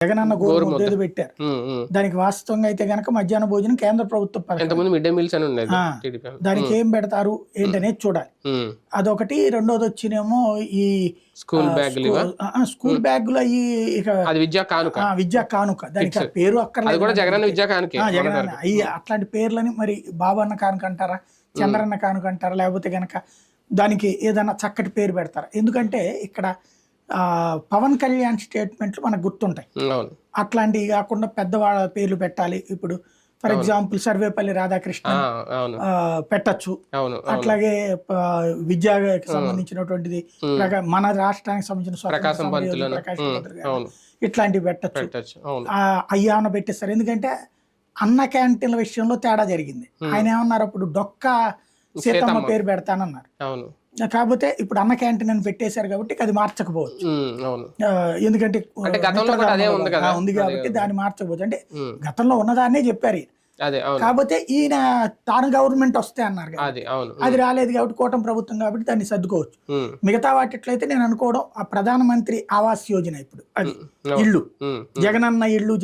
జగనన్న గోరు ముద్ద ఏదో గోరుముద్ద. పెట్టారు. హ్మ్. హ్మ్. దానికి వాస్తవంగా అయితే గనక మధ్యాహ్న భోజనం కేంద్ర ప్రభుత్వ పథకం. ఇంతకుముందు మిడ్ డే మీల్స్ అని ఉండేది ఆ, టీడీపీ. దానికి ఏం పెడతారు ఏంటనేది చూడాలి. అదొకటి. రెండోది వచ్చినేమో ఈ స్కూల్ బ్యాగులు ఇవా? స్కూల్ బ్యాగులు అయ్యి ఇక అది విద్యా కానుక. విద్యా కానుక. దానికి ఆ Fix. పేరు అది అక్కర్లేదు. కూడా జగనన్న విద్యా కానుకే జగనన్న మొన్నటి వరకు. అయ్యి అట్లాంటి పేర్లని మరి బాబన్న కానుక అంటారా, చంద్రన్న కానుక అంటారా, లేకపోతే గనక దానికి ఏదైనా చక్కటి పేరు పెడతారా? ఎందుకంటే ఇక్కడ పవన్ కళ్యాణ్ స్టేట్మెంట్లు మనకు గుర్తుంటాయి. అవును. అట్లాంటివి కాకుండా పెద్దవాళ్ళ పేర్లు పెట్టాలి. ఇప్పుడు ఫర్ ఎగ్జాంపుల్ సర్వేపల్లి రాధాకృష్ణ అవును. పెట్టచ్చు. అవును. అట్లాగే విద్యాకి సంబంధించినటువంటిది మన రాష్ట్రానికి సంబంధించిన ప్రకాశం పంతులు. ప్రకాశం పంతులు గారు అవును. ఇట్లాంటివి పెట్టచ్చు. అవును. అయ్యాన పెట్టేస్తారు. ఎందుకంటే అన్న క్యాంటీన్ల విషయంలో తేడా జరిగింది. ఆయన ఏమన్నారు అప్పుడు, డొక్కా సీతమ్మ పేరు పెడతానన్నారు. అవును. కాకపోతే ఇప్పుడు అన్న క్యాంటీన్ అని పెట్టేశారు కాబట్టి అది మార్చకపోవచ్చు. అవును. ఎందుకంటే గతంలో కూడా అదే ఉంది కదా. ఉంది కాబట్టి దాన్ని మార్చకపోవచ్చు. అంటే గతంలో ఉన్నదాన్నే చెప్పారు. అదే. అవును. కాకపోతే ఈయన తాను గవర్నమెంట్ వస్తే అన్నారు కదా, అది. అవును. అది రాలేదు కాబట్టి కూటమి ప్రభుత్వం కాబట్టి దాన్ని సర్దుకోవచ్చు. మిగతా వాటిట్లయితే నేను అనుకోవడం ఆ ప్రధానమంత్రి ఆవాస్ యోజన ఇప్పుడు అది ఇల్లు, జగనన్న ఇల్లు